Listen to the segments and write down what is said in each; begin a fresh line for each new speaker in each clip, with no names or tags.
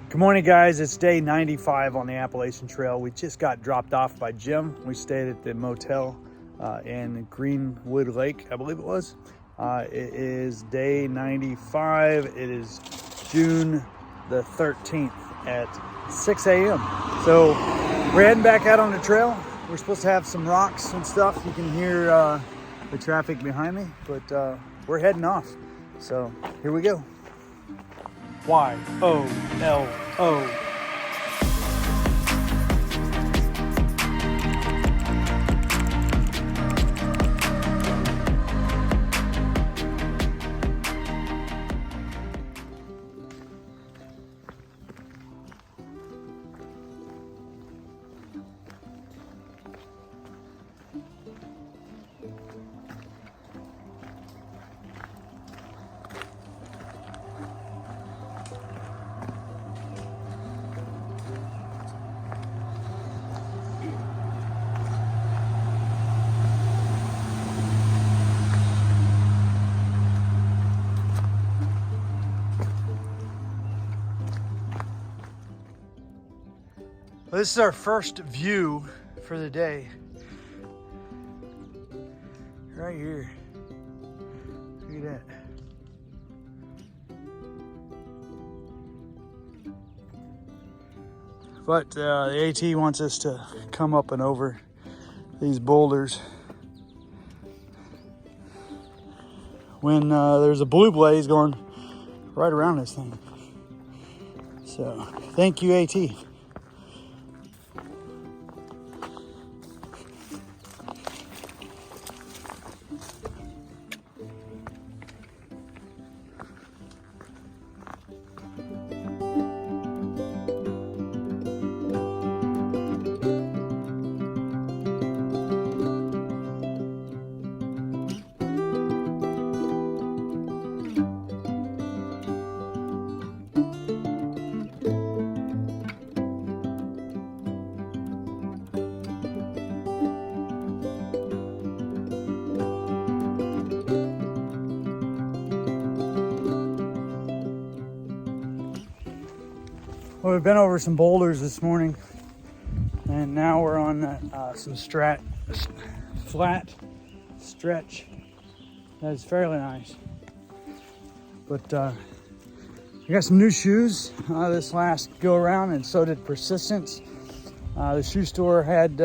Good morning, guys. It's day 95 on the Appalachian Trail. We just got dropped off by Jim. We stayed at the motel in Greenwood Lake, I believe it was. It is day 95. It is June the 13th at 6 a.m. So we're heading back out on the trail. We're supposed to have some rocks and stuff. You can hear the traffic behind me, but we're heading off. So here we go. Y-O-L-O. This is our first view for the day. Right here. Look at that. But the AT wants us to come up and over these boulders when there's a blue blaze going right around this thing. So thank you, AT. Well, we've been over some boulders this morning, and now we're on some flat stretch that is fairly nice. But we got some new shoes this last go around, and so did Persistence. The shoe store had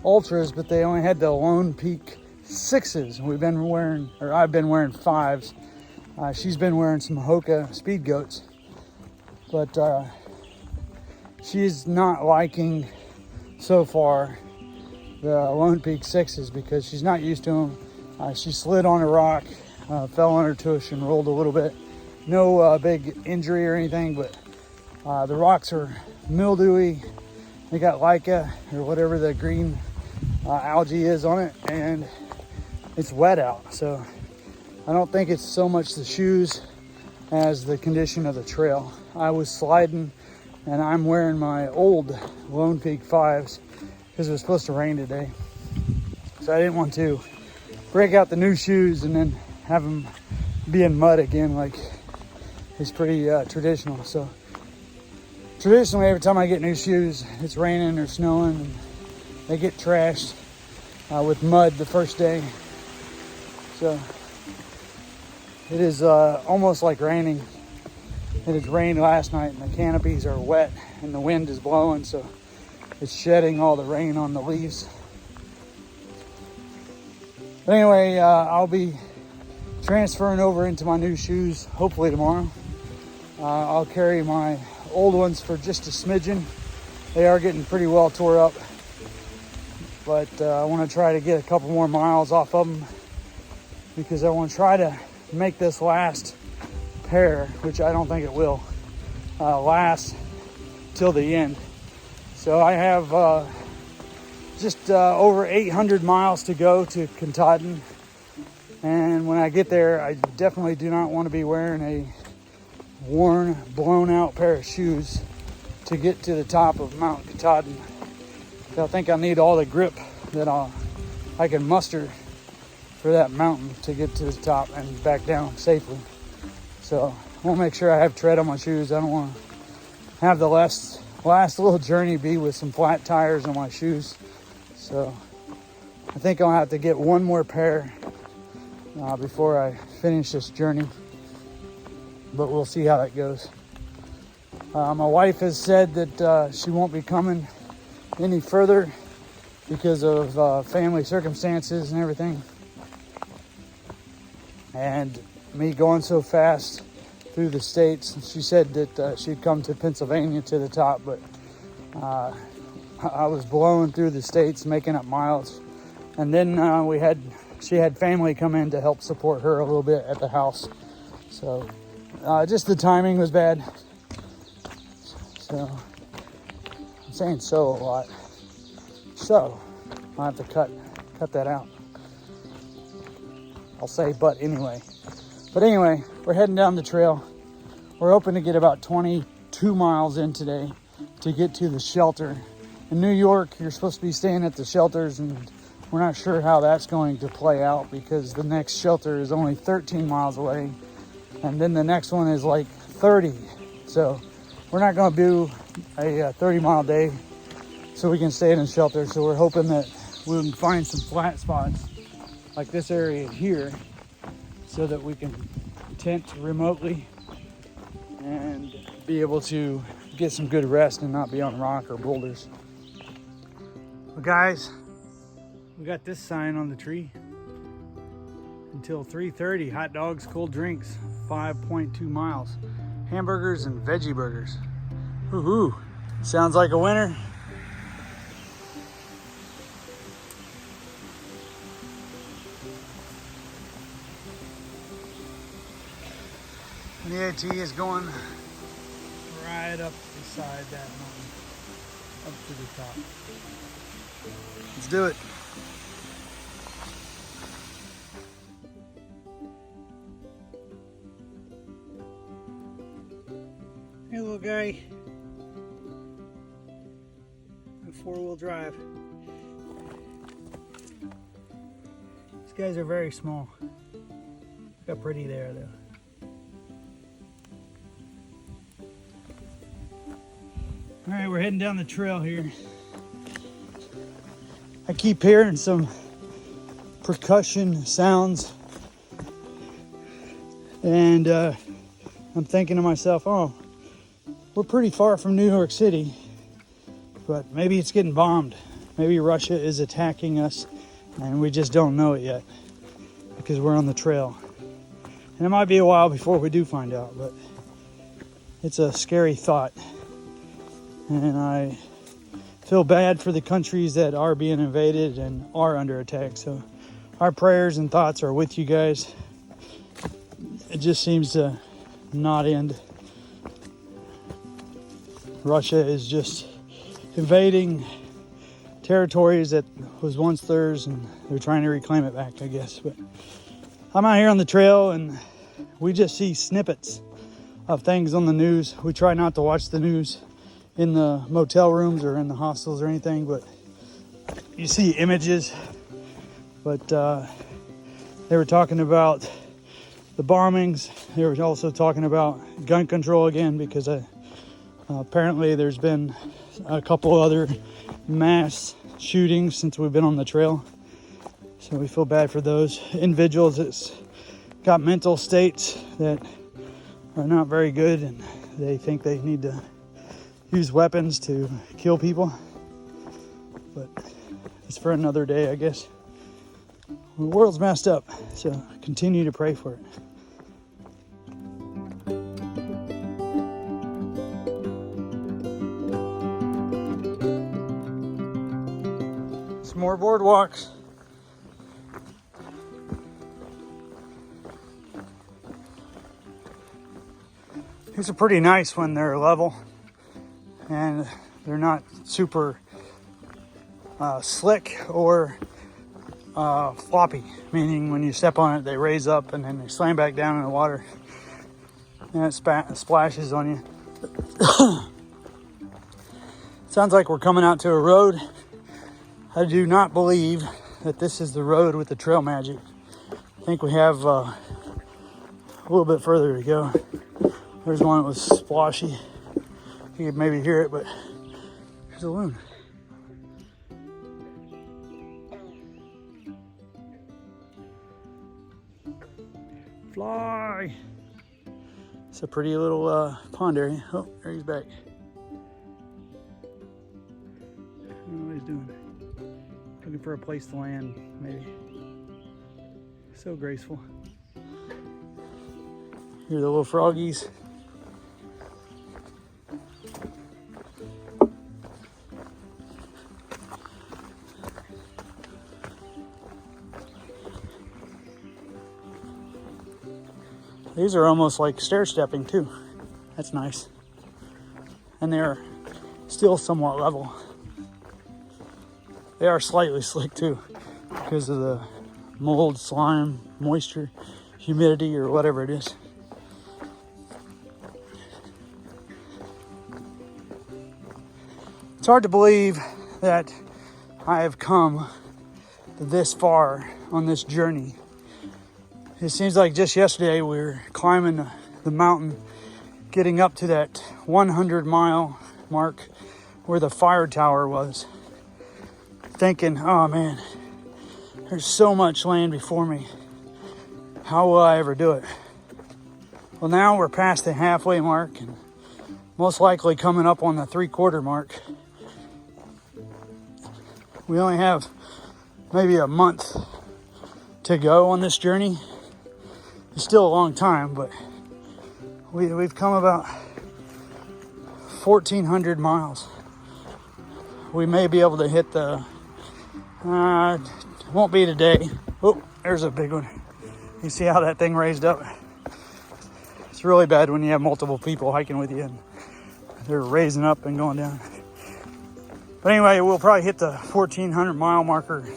Ultras, but they only had the Lone Peak 6s. I've been wearing 5s. She's been wearing some Hoka Speed Goats, but she's not liking so far the Lone Peak 6s because she's not used to them. She slid on a rock, fell on her tush and rolled a little bit. No big injury or anything, but the rocks are mildewy. They got Leica or whatever the green algae is on it, and it's wet out. So I don't think it's so much the shoes as the condition of the trail. I was sliding, and I'm wearing my old Lone Peak 5s because it was supposed to rain today. So I didn't want to break out the new shoes and then have them be in mud again like it's pretty traditional. So traditionally, every time I get new shoes, it's raining or snowing, and they get trashed with mud the first day. So it is almost like raining. It had rained last night, and the canopies are wet, and the wind is blowing, so it's shedding all the rain on the leaves. But anyway, I'll be transferring over into my new shoes hopefully tomorrow. I'll carry my old ones for just a smidgen. They are getting pretty well tore up, but I want to try to get a couple more miles off of them because I want to try to make this last pair, which I don't think it will last till the end. So I have just over 800 miles to go to Katahdin, and when I get there, I definitely do not want to be wearing a worn, blown out pair of shoes to get to the top of Mount Katahdin. So I think I need all the grip that I can muster for that mountain to get to the top and back down safely. So I want to make sure I have tread on my shoes. I don't want to have the last little journey be with some flat tires on my shoes. So I think I'll have to get one more pair before I finish this journey, but we'll see how that goes. My wife has said that she won't be coming any further because of family circumstances and everything, and me going so fast through the states. She said that she'd come to Pennsylvania to the top, but I was blowing through the states, making up miles. And then she had family come in to help support her a little bit at the house. So just the timing was bad. So I'm saying so a lot. So I'll have to cut that out. I'll say but anyway. But anyway, we're heading down the trail. We're hoping to get about 22 miles in today to get to the shelter. In New York, you're supposed to be staying at the shelters, and we're not sure how that's going to play out because the next shelter is only 13 miles away, and then the next one is like 30. So we're not going to do a 30-mile day so we can stay in a shelter. So we're hoping that we can find some flat spots like this area here so that we can tent remotely and be able to get some good rest and not be on rock or boulders. Well, guys, we got this sign on the tree. Until 3:30, hot dogs, cold drinks, 5.2 miles. Hamburgers and veggie burgers. Woohoo! Sounds like a winner. And the AT is going right up beside that mountain, up to the top. Let's do it. Hey, little guy. A 4-wheel drive. These guys are very small. Look how pretty they are, though. All right, we're heading down the trail here. I keep hearing some percussion sounds, and I'm thinking to myself, oh, we're pretty far from New York City, but maybe it's getting bombed. Maybe Russia is attacking us, and we just don't know it yet because we're on the trail. And it might be a while before we do find out, but it's a scary thought. And I feel bad for the countries that are being invaded and are under attack. So our prayers and thoughts are with you guys. It just seems to not end. Russia is just invading territories that was once theirs, and they're trying to reclaim it back, I guess. But I'm out here on the trail, and we just see snippets of things on the news. We try not to watch the news in the motel rooms or in the hostels or anything, but you see images. But they were talking about the bombings. They were also talking about gun control again, because apparently there's been a couple other mass shootings since we've been on the trail. So we feel bad for those individuals that's got mental states that are not very good, and they think they need to use weapons to kill people. But it's for another day, I guess. The world's messed up, so continue to pray for it. Some more boardwalks. These are pretty nice when they're level and they're not super slick or floppy, meaning when you step on it they raise up and then they slam back down in the water and it splashes on you. Sounds like we're coming out to a road. I do not believe that this is the road with the trail magic. I think we have a little bit further to go. There's one that was sploshy. You can maybe hear it, but there's a loon. Fly! It's a pretty little pond area. Oh, there he's back. I don't know what he's doing. Looking for a place to land, maybe. So graceful. Hear the little froggies. These are almost like stair stepping too. That's nice. And they're still somewhat level. They are slightly slick too because of the mold, slime, moisture, humidity, or whatever it is. It's hard to believe that I have come this far on this journey. It seems like just yesterday we were climbing the mountain, getting up to that 100-mile mark where the fire tower was. Thinking, oh man, there's so much land before me. How will I ever do it? Well, now we're past the halfway mark and most likely coming up on the 3/4 mark. We only have maybe a month to go on this journey. It's still a long time, but we've come about 1,400 miles. We may be able to hit the, won't be today. Oh, there's a big one. You see how that thing raised up? It's really bad when you have multiple people hiking with you and they're raising up and going down. But anyway, we'll probably hit the 1,400 mile marker,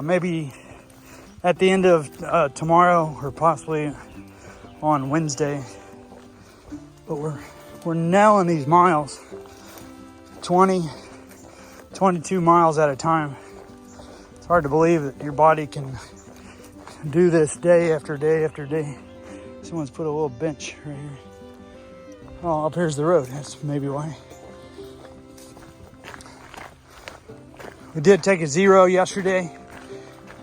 maybe at the end of tomorrow or possibly on Wednesday. But we're nailing these miles, 20, 22 miles at a time. It's hard to believe that your body can do this day after day after day. Someone's put a little bench right here. Oh, up here's the road. That's maybe why. We did take a 0 yesterday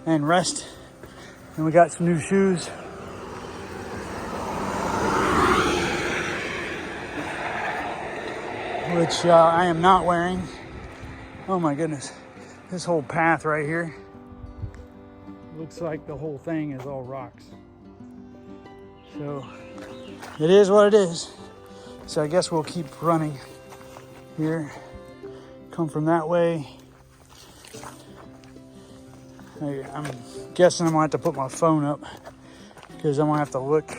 and rest. And we got some new shoes. Which I am not wearing. Oh my goodness. This whole path right here. Looks like the whole thing is all rocks. So it is what it is. So I guess we'll keep running here. Come from that way. I'm guessing I'm gonna have to put my phone up because I'm gonna have to look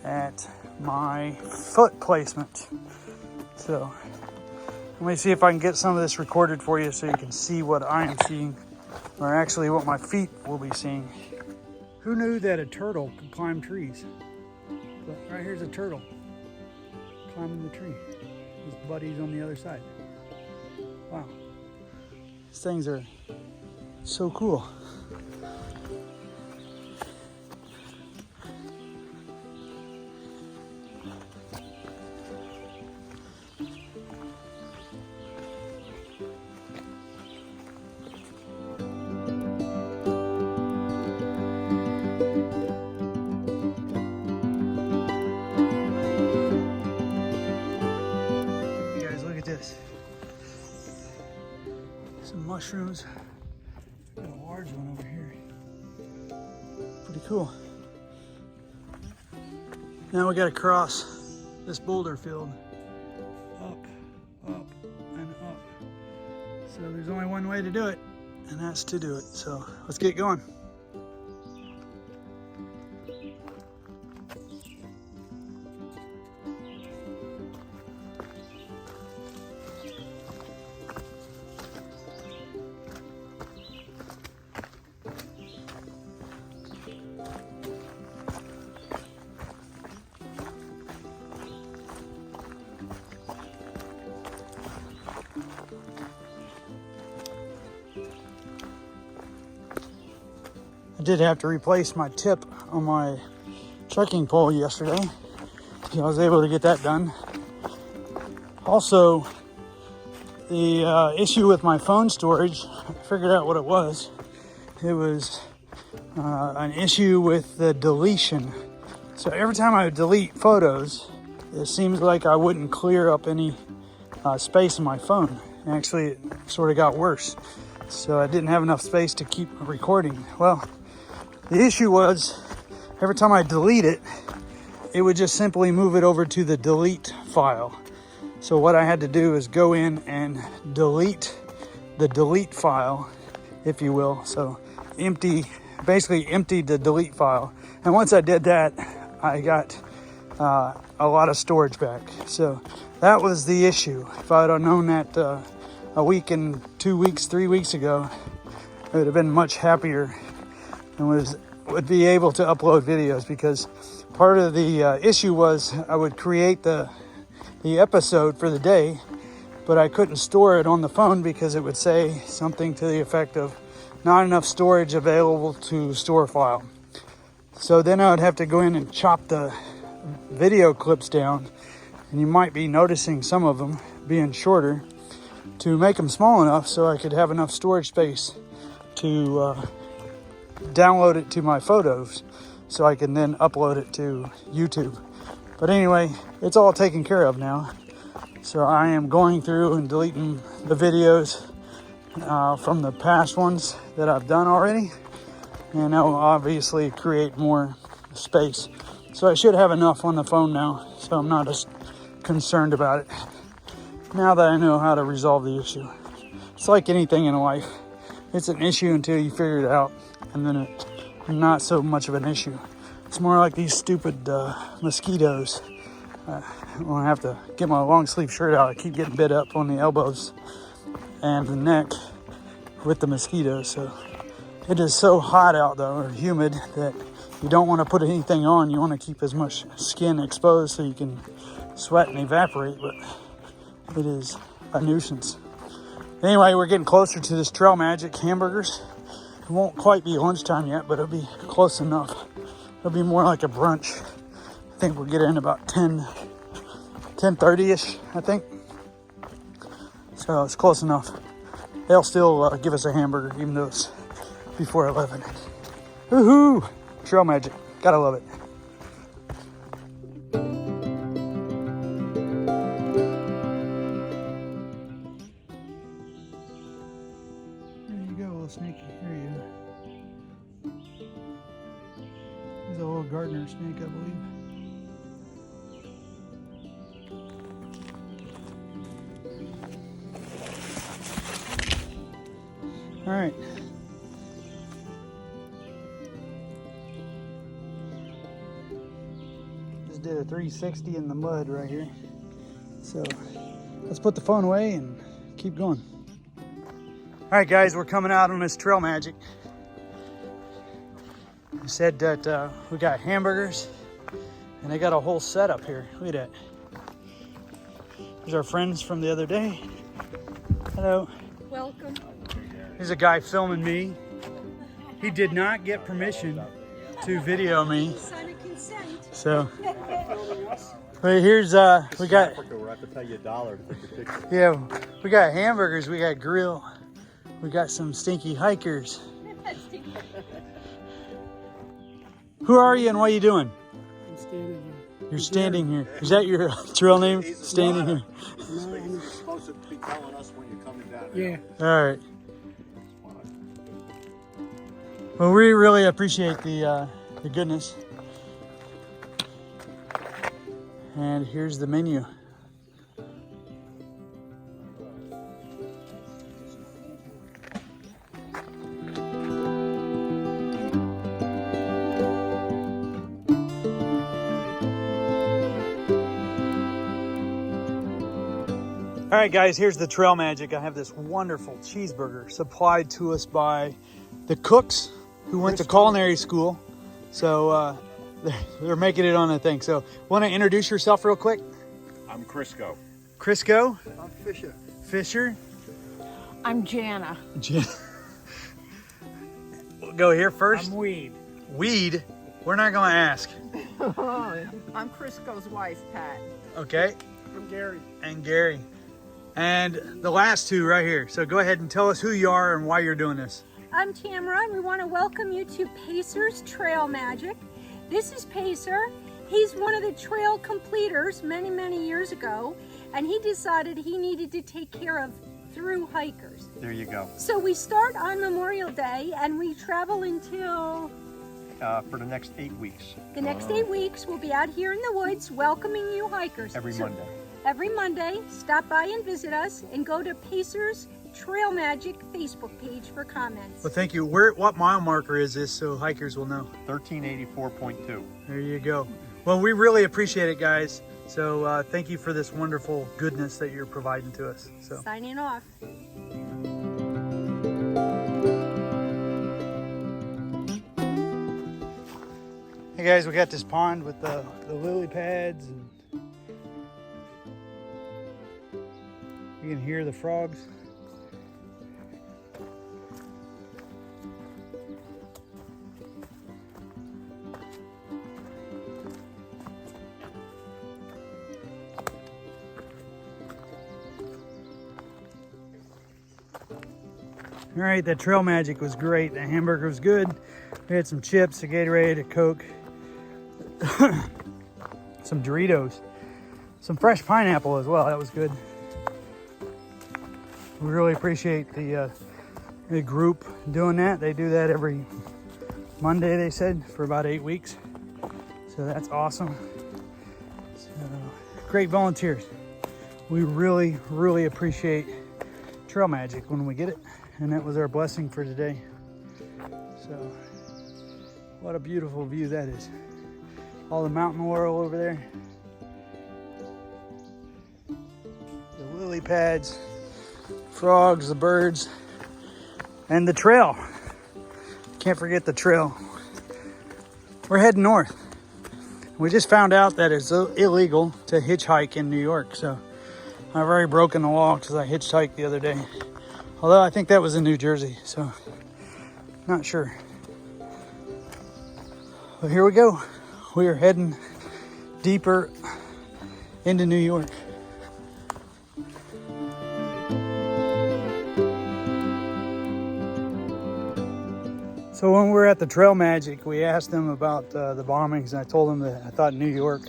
at my foot placement. So let me see if I can get some of this recorded for you so you can see what I am seeing, or actually what my feet will be seeing. Who knew that a turtle could climb trees? But right here's a turtle climbing the tree. His buddy's on the other side. Wow. These things are so cool. You guys, look at this. Some mushrooms. Got a large one over here. Pretty cool. Now we got to cross this boulder field. Up, up, and up. So there's only one way to do it, and that's to do it. So let's get going. I did have to replace my tip on my trekking pole yesterday. I was able to get that done. Also, the issue with my phone storage, I figured out what it was. It was an issue with the deletion. So every time I would delete photos, it seems like I wouldn't clear up any space in my phone. Actually, it sort of got worse. So I didn't have enough space to keep recording. Well, the issue was every time I delete it, it would just simply move it over to the delete file. So what I had to do is go in and delete the delete file, if you will. So basically emptied the delete file. And once I did that, I got a lot of storage back. So that was the issue. If I had known that a week and 2 weeks, 3 weeks ago, I would have been much happier and would be able to upload videos, because part of the issue was I would create the episode for the day, but I couldn't store it on the phone because it would say something to the effect of not enough storage available to store file. So then I would have to go in and chop the video clips down, and you might be noticing some of them being shorter, to make them small enough so I could have enough storage space to download it to my photos, so I can then upload it to YouTube. But anyway, it's all taken care of now. So I am going through and deleting the videos from the past ones that I've done already, and I'll obviously create more space. So I should have enough on the phone now, so I'm not as concerned about it now that I know how to resolve the issue. It's like anything in life. It's an issue until you figure it out, and then it's not so much of an issue. It's more like these stupid mosquitoes. I'm gonna have to get my long sleeve shirt out. I keep getting bit up on the elbows and the neck with the mosquitoes. So it is so hot out though, or humid, that you don't want to put anything on. You want to keep as much skin exposed so you can sweat and evaporate, but it is a nuisance. Anyway, we're getting closer to this Trail Magic hamburgers. It won't quite be lunchtime yet, but it'll be close enough. It'll be more like a brunch. I think we'll get in about 10:30ish, I think. So it's close enough. They'll still give us a hamburger, even though it's before 11. Woohoo! Trail Magic. Gotta love it. There you go, little sneaky. There you go. He's a little gardener snake, I believe. All right. Just did a 360 in the mud right here. So let's put the phone away and keep going. All right, guys, we're coming out on this Trail Magic. I said that we got hamburgers, and they got a whole setup here. Look at that. There's our friends from the other day. Hello.
Welcome.
There's a guy filming me. He did not get permission to video me.
Sign of consent.
So, but here's we got.
We're have to pay you $1 to take a picture.
Yeah, we got hamburgers. We got grill. We got some stinky hikers. Who are you and what are you doing?
I'm standing here.
You're standing here. Is that your trail name? Standing here.
You're supposed to be telling us when you're coming down.
Yeah.
All right. Well, we really appreciate the goodness. And here's the menu. All right, guys, here's the Trail Magic. I have this wonderful cheeseburger supplied to us by the cooks who went to culinary school. So they're making it on a thing. So want to introduce yourself real quick?
I'm Crisco.
Crisco?
I'm Fisher.
Fisher?
I'm Jana.
We'll go here first.
I'm Weed.
Weed? We're not going to ask.
I'm Crisco's wife, Pat.
Okay.
I'm
And Gary.
and Gary. And the last two right here. So go ahead and tell us who you are and why you're doing this.
I'm Tamara, and we want to welcome you to Pacer's Trail Magic. This is Pacer. He's one of the trail completers many, many years ago, and he decided he needed to take care of through hikers.
There you go.
So we start on Memorial Day, and we travel until
For the next 8 weeks,
the next 8 weeks. We'll be out here in the woods welcoming you hikers.
every
So
Monday.
every Monday, stop by and visit us, and go to Pacer's Trail Magic Facebook page for comments.
Well, thank you. What mile marker is this so hikers will know?
1384.2.
There you go. Well, we really appreciate it, guys. So thank you for this wonderful goodness that you're providing to us. So.
Signing off.
Hey guys, we got this pond with the lily pads, and you can hear the frogs. All right, that trail magic was great. The hamburger was good. We had some chips, a Gatorade, a Coke, some Doritos, some fresh pineapple as well. That was good. We really appreciate the group doing that. They do that every Monday, they said, for about 8 weeks. So that's awesome. So, great volunteers. We really, really appreciate trail magic when we get it. And that was our blessing for today. So, what a beautiful view that is. All the mountain laurel over there. The lily pads, frogs, the birds, and the trail. Can't forget the trail. We're heading north. We just found out that it's illegal to hitchhike in New York. So, I've already broken the law because I hitchhiked the other day. Although I think that was in New Jersey, so not sure. But here we go. We are heading deeper into New York. So when we were at the Trail Magic, we asked them about the bombings, and I told them that I thought New York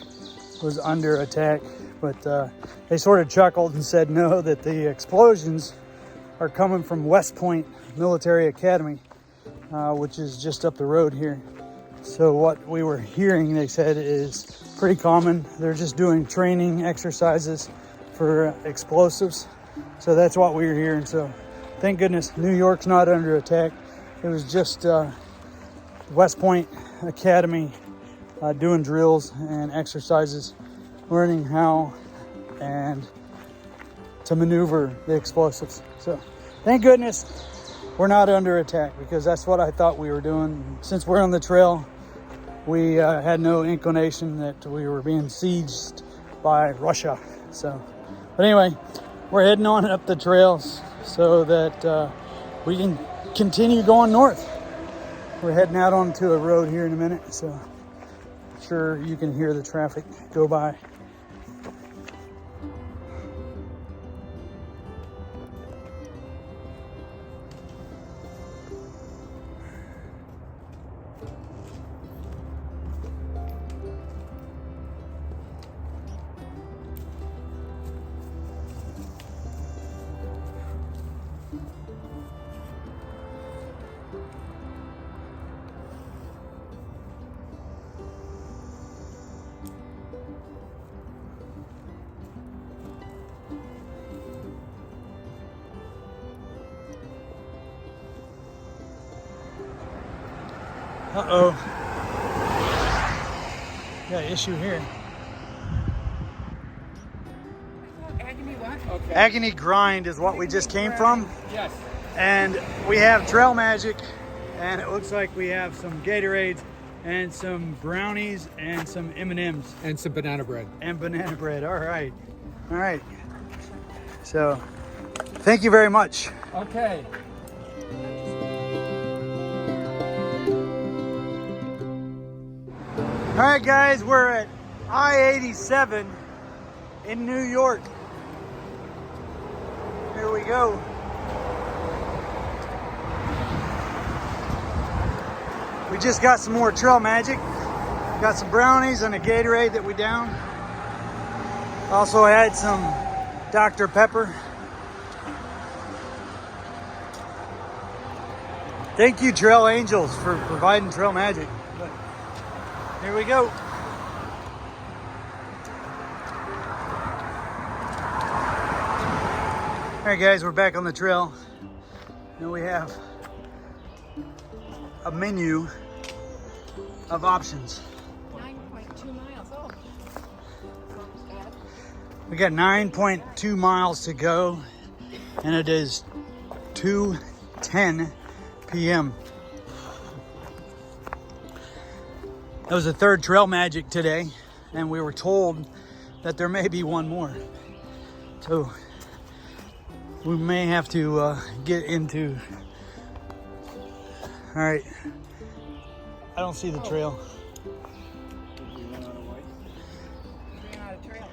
was under attack, but they sort of chuckled and said no, that the explosions are coming from West Point Military Academy, which is just up the road here. So what we were hearing, they said, is pretty common. They're just doing training exercises for explosives. So that's what we were hearing. So thank goodness New York's not under attack. It was just West Point Academy doing drills and exercises, learning how and to maneuver the explosives. So thank goodness we're not under attack, because that's what I thought we were doing. Since we're on the trail, we had no inclination that we were being sieged by Russia. So, but anyway, we're heading on up the trails so that we can continue going north. We're heading out onto a road here in a minute, so I'm sure you can hear the traffic go by. Uh-oh. Got an issue here.
Agony what? Okay.
Agony Grind is what we just came from.
Yes.
And we have Trail Magic, and it looks like we have some Gatorades and some brownies and some M&Ms.
And some banana bread.
And banana bread. All right. All right. So, thank you very much.
Okay.
All right, guys, we're at I-87 in New York. Here we go. We just got some more Trail Magic. Got some brownies and a Gatorade that we downed. Also had some Dr. Pepper. Thank you, Trail Angels, for providing Trail Magic. But here we go. All right, guys, we're back on the trail. Now we have a menu of options.
9.2 miles. Oh.
We got 9.2 miles to go, and it is 2:10 p.m. That was the third Trail Magic today, and we were told that there may be one more. So we may have to get into... All right, I don't see the trail.
Ran out of trail.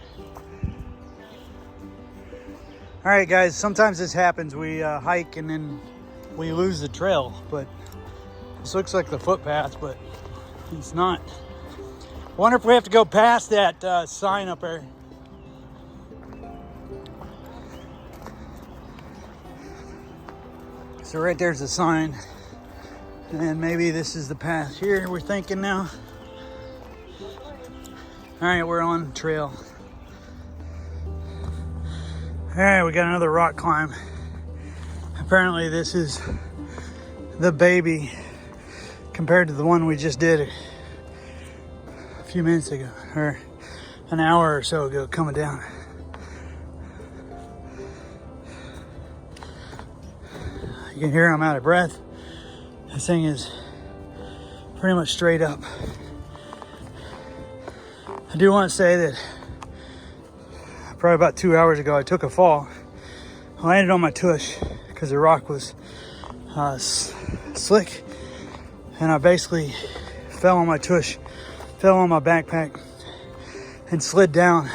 All right, guys, sometimes this happens. We hike and then we lose the trail, but this looks like the footpath, but it's not. Wonder if we have to go past that sign up there. So right there's the sign, and maybe this is the path here we're thinking now. All right, we're on trail. All right, we got another rock climb. Apparently this is the baby compared to the one we just did a few minutes ago, or an hour or so ago, coming down. You can hear I'm out of breath. This thing is pretty much straight up. I do want to say that probably about 2 hours ago I took a fall. I landed on my tush because the rock was slick, and I basically fell on my tush, fell on my backpack, and slid down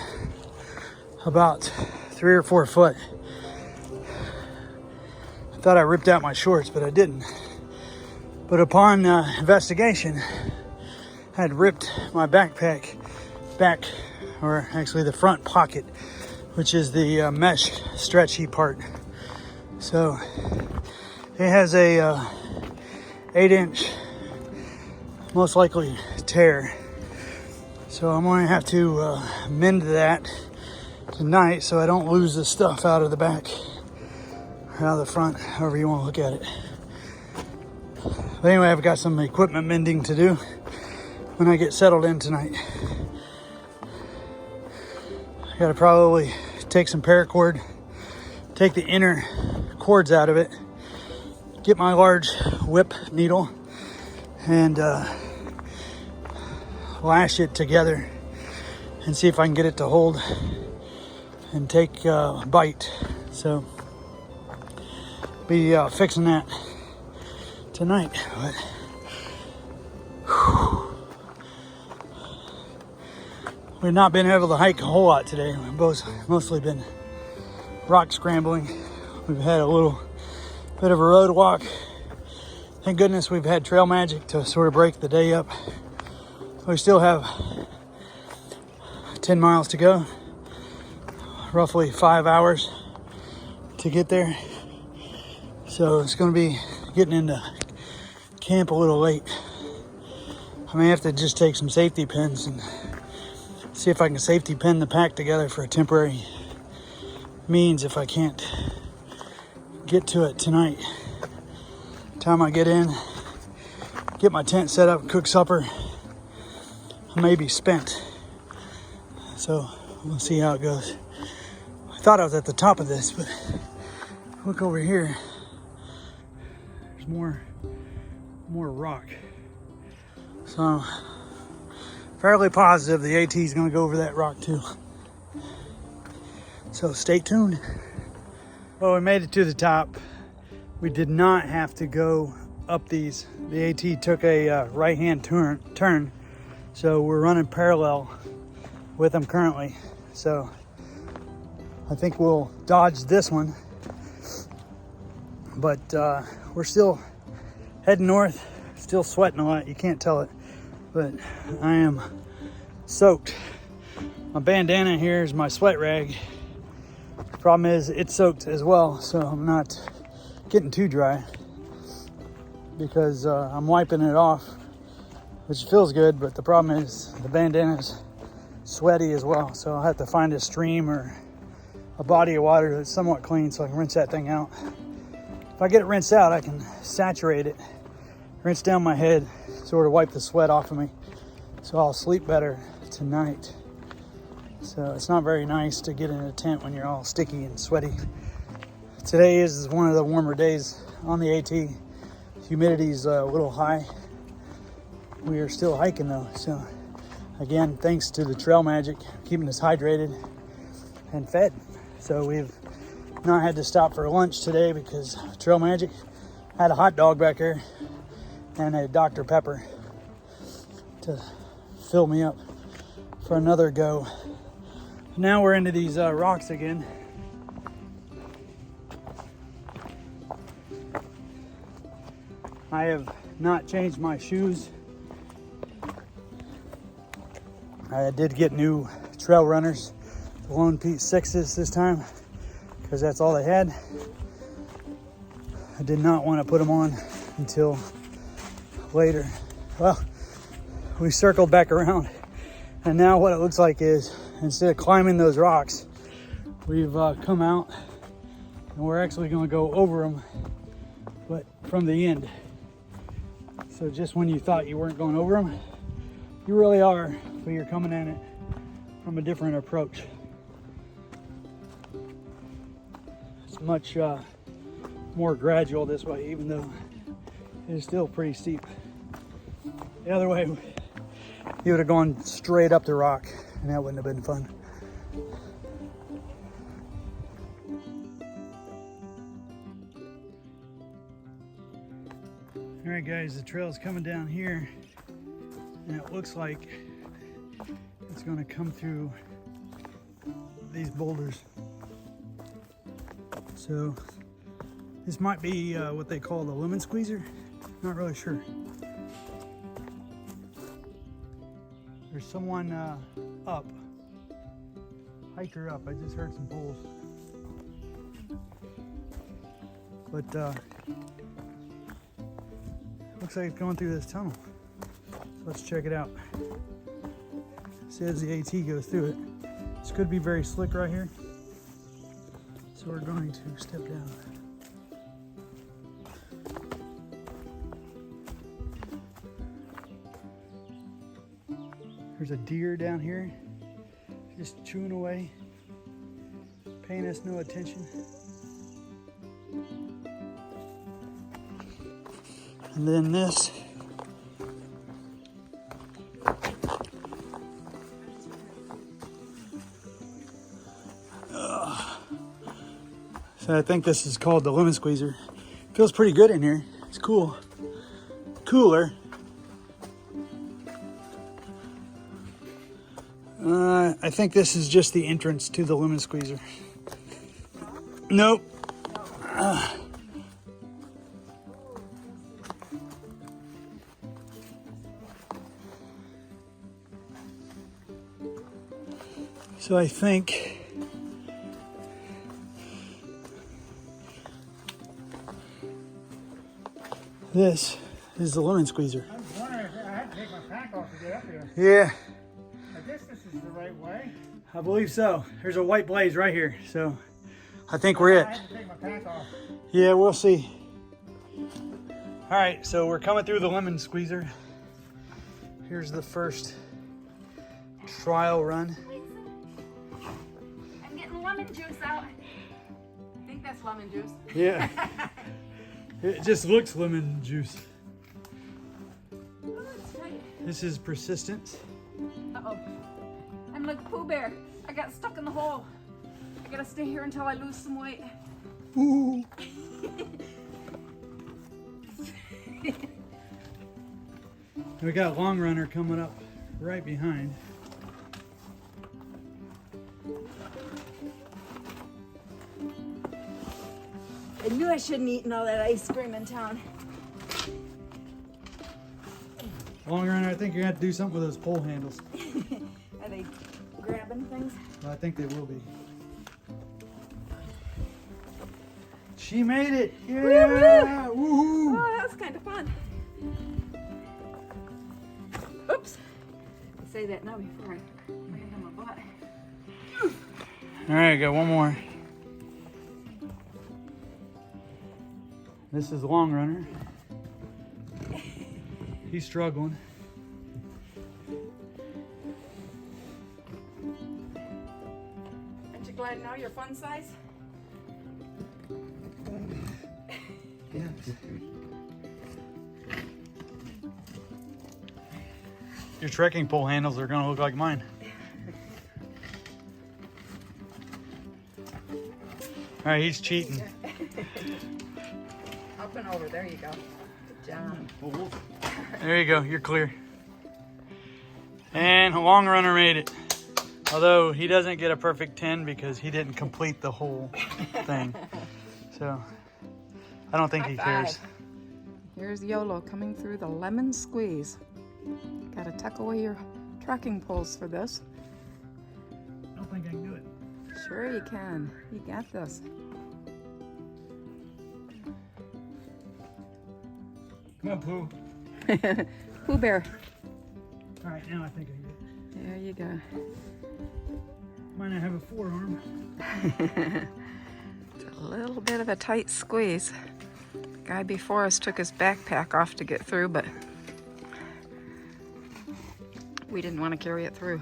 about 3 or 4 foot. I thought I ripped out my shorts, but I didn't. But upon investigation, I had ripped my backpack back, or actually the front pocket, which is the mesh stretchy part. So it has a 8-inch, most likely tear. So I'm going to have to mend that tonight so I don't lose the stuff out of the back, or out of the front, however you want to look at it. But anyway, I've got some equipment mending to do when I get settled in tonight. I gotta probably take some paracord, take the inner cords out of it, get my large whip needle, and lash it together and see if I can get it to hold and take bite. So be fixing that tonight. But we've not been able to hike a whole lot today. We've mostly been rock scrambling. We've had a little bit of a road walk. Thank goodness we've had Trail Magic to sort of break the day up. We still have 10 miles to go, roughly 5 hours to get there. So it's going to be getting into camp a little late. I may have to just take some safety pins and see if I can safety pin the pack together for a temporary means if I can't get to it tonight. Time I get in, get my tent set up, cook supper, I may be spent. So we'll see how it goes. I thought I was at the top of this, but look over here. There's more rock. So fairly positive the AT is going to go over that rock too. So stay tuned. Well, we made it to the top. We did not have to go up these. The AT took a right-hand turn. So we're running parallel with them currently. So I think we'll dodge this one. But we're still heading north, still sweating a lot. You can't tell it, but I am soaked. My bandana here is my sweat rag. Problem is it's soaked as well, so I'm not getting too dry because I'm wiping it off, which feels good, but the problem is the bandana's sweaty as well, so I'll have to find a stream or a body of water that's somewhat clean so I can rinse that thing out. If I get it rinsed out, I can saturate it, rinse down my head, sort of wipe the sweat off of me, so I'll sleep better tonight. So it's not very nice to get in a tent when you're all sticky and sweaty. Today is one of the warmer days on the AT. Humidity's a little high. We are still hiking though, so again, thanks to the Trail Magic, keeping us hydrated and fed. So we've not had to stop for lunch today because Trail Magic had a hot dog back here and a Dr. Pepper to fill me up for another go. Now we're into these rocks again. I have not changed my shoes. I did get new trail runners, the Lone Peak 6s this time, because that's all they had. I did not want to put them on until later. Well, we circled back around, and now what it looks like is, instead of climbing those rocks, we've come out, and we're actually going to go over them, but from the end. So just when you thought you weren't going over them, you really are, but you're coming at it from a different approach. It's much more gradual this way, even though it is still pretty steep. The other way, you would have gone straight up the rock, and that wouldn't have been fun. All right, guys, the trail's coming down here, and it looks like it's going to come through these boulders. So this might be what they call the lemon squeezer. Not really sure. There's someone up, hiker up. I just heard some pulls. But looks like it's going through this tunnel. So let's check it out. It says the AT goes through it. This could be very slick right here. So we're going to step down. There's a deer down here, just chewing away, paying us no attention. And then this. So I think this is called the lemon squeezer. Feels pretty good in here. It's cool. Cooler. I think this is just the entrance to the lemon squeezer. Nope. So I think this is the lemon squeezer.
I was wondering if I had to take my pack off to get up here.
Yeah,
I guess this is the right way.
I believe so. There's a white blaze right here, so I think we're it.
I had to take my pack off.
Yeah, we'll see. All right, so we're coming through the lemon squeezer. Here's the first trial run.
I'm getting lemon juice out. I think that's lemon juice.
Yeah. It just looks lemon juice.
Oh, it's tight.
This is persistence.
Uh-oh. I'm like Pooh Bear. I got stuck in the hole. I gotta stay here until I lose some weight.
Ooh. We got Long Runner coming up right behind.
I knew I shouldn't eat all that ice cream in town.
Long runner, I think you're gonna have to do something with those pole handles.
Are they grabbing things?
I think they will be. She made it! Yeah! Woohoo!
Oh, that was kind of fun. Oops. I say that now before I land on my butt.
All right, got one more. This is the long runner. He's struggling.
Aren't you glad now you're fun size?
Yeah. Your trekking pole handles are gonna look like mine. All right, he's cheating.
Up and over. There you go. Good job.
There you go, you're clear. And a long runner made it. Although he doesn't get a perfect 10 because he didn't complete the whole thing. So I don't think he cares.
Here's YOLO coming through the lemon squeeze. Gotta tuck away your trekking poles for this.
I don't think I can do it.
Sure you can. You got this.
Come on, Pooh.
Pooh Bear.
All right, now I think I can do it.
There you go.
Might not have a forearm.
It's a little bit of a tight squeeze. The guy before us took his backpack off to get through, but we didn't want to carry it through.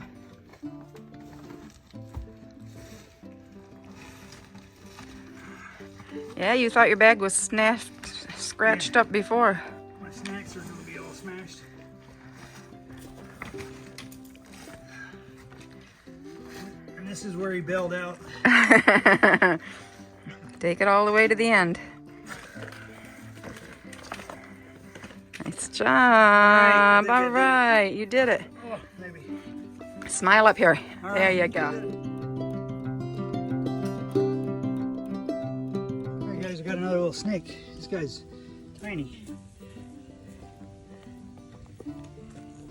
Yeah, you thought your bag was scratched up before.
My snacks are gonna be all smashed. And this is where he bailed out.
Take it all the way to the end. Nice job. All right, you did it.
Oh, maybe.
Smile up here.
All
There
right,
you
did
go.
it. All right, guys, we got another little snake. This guy's tiny.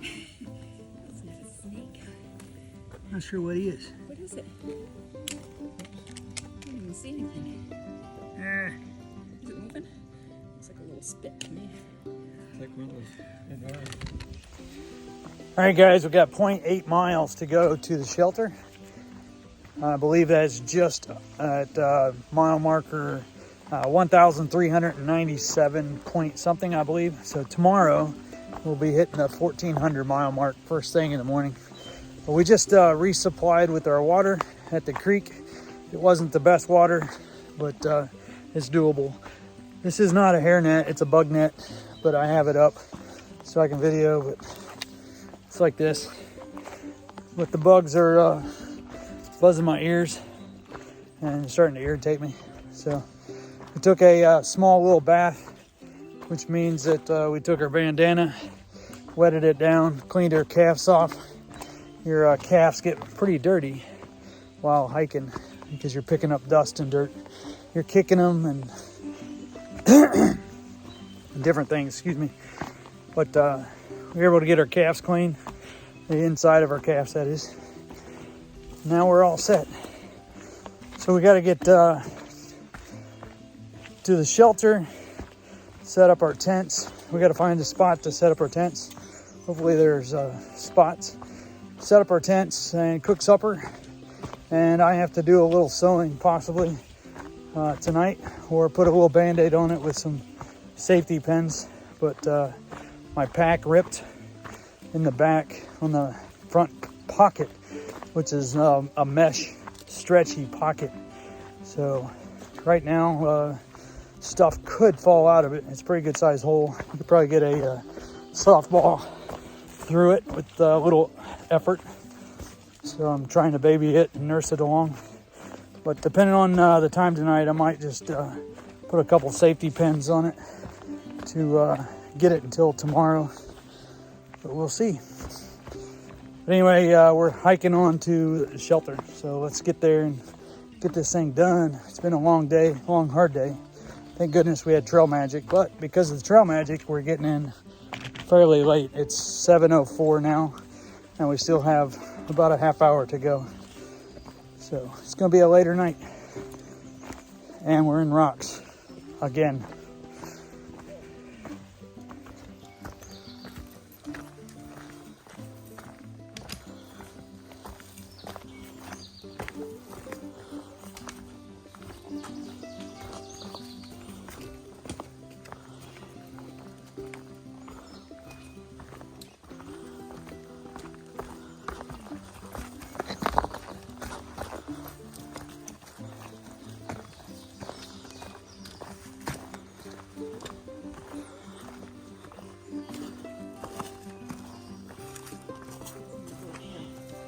It's not a snake.
Not sure what he is.
What is it? I don't even see anything.
Eh,
Is it moving? Looks like a little spit to me.
All right, guys, we got 0.8 miles to go to the shelter. I believe that's just at mile marker 1,397 point something, I believe. So tomorrow we'll be hitting the 1,400 mile mark first thing in the morning. But we just resupplied with our water at the creek. It wasn't the best water, but it's doable. This is not a hairnet, it's a bug net, but I have it up so I can video, but it's like this. But the bugs are buzzing my ears and starting to irritate me. So we took a small little bath, which means that we took our bandana, wetted it down, cleaned our calves off. Your calves get pretty dirty while hiking because you're picking up dust and dirt. You're kicking them and different things, excuse me. But we were able to get our calves clean, the inside of our calves, that is. Now we're all set. So we got to get to the shelter, set up our tents. We got to find a spot to set up our tents. Hopefully there's spots. Set up our tents and cook supper. And I have to do a little sewing possibly tonight, or put a little band-aid on it with some safety pins. But my pack ripped in the back on the front pocket, which is a mesh stretchy pocket. So right now stuff could fall out of it. It's a pretty good sized hole. You could probably get a softball through it with a little effort. So I'm trying to baby it and nurse it along. But depending on the time tonight, I might just put a couple safety pins on it to get it until tomorrow. But we'll see. But anyway, we're hiking on to the shelter. So let's get there and get this thing done. It's been a long day, long, hard day. Thank goodness we had Trail Magic, but because of the Trail Magic, we're getting in fairly late. It's 7:04 now, and we still have about a half hour to go. So it's gonna be a later night. And we're in rocks again.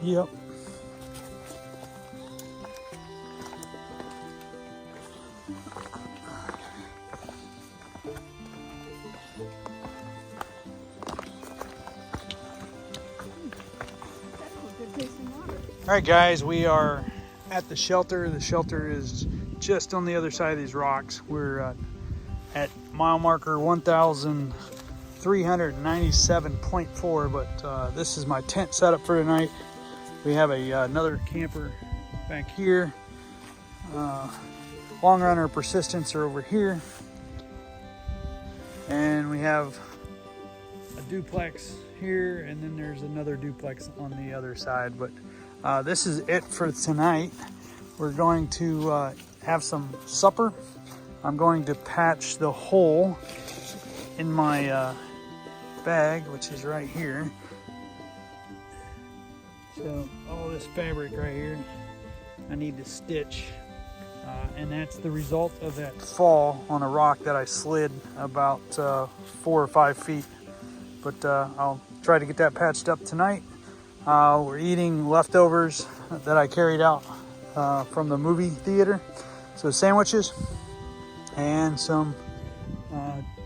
Yep. All right, guys, we are at the shelter. The shelter is just on the other side of these rocks. We're at mile marker 1,397.4, but this is my tent setup for tonight. We have another camper back here. Long Runner Persistence are over here. And we have a duplex here, and then there's another duplex on the other side. But this is it for tonight. We're going to have some supper. I'm going to patch the hole in my bag, which is right here. So all this fabric right here, I need to stitch. And that's the result of that fall on a rock that I slid about 4 or 5 feet. But I'll try to get that patched up tonight. We're eating leftovers that I carried out from the movie theater. So sandwiches and some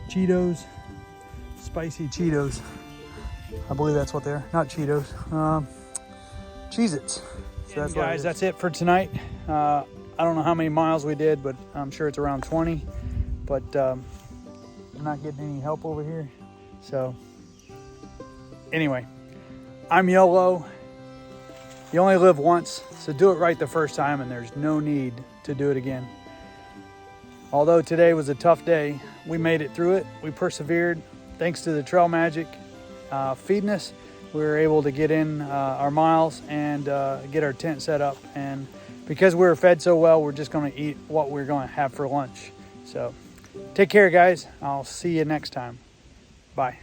Cheetos, spicy Cheetos. I believe that's what they're, not Cheetos, Cheez-Its. So that's guys, that's it for tonight. I don't know how many miles we did, but I'm sure it's around 20. But I'm not getting any help over here. So anyway, I'm YOLO. You only live once, so do it right the first time, and there's no need to do it again. Although today was a tough day, we made it through it. We persevered. Thanks to the Trail Magic feeding us, we were able to get in our miles and get our tent set up. And because we were fed so well, we're just going to eat what we're going to have for lunch. So take care, guys. I'll see you next time. Bye.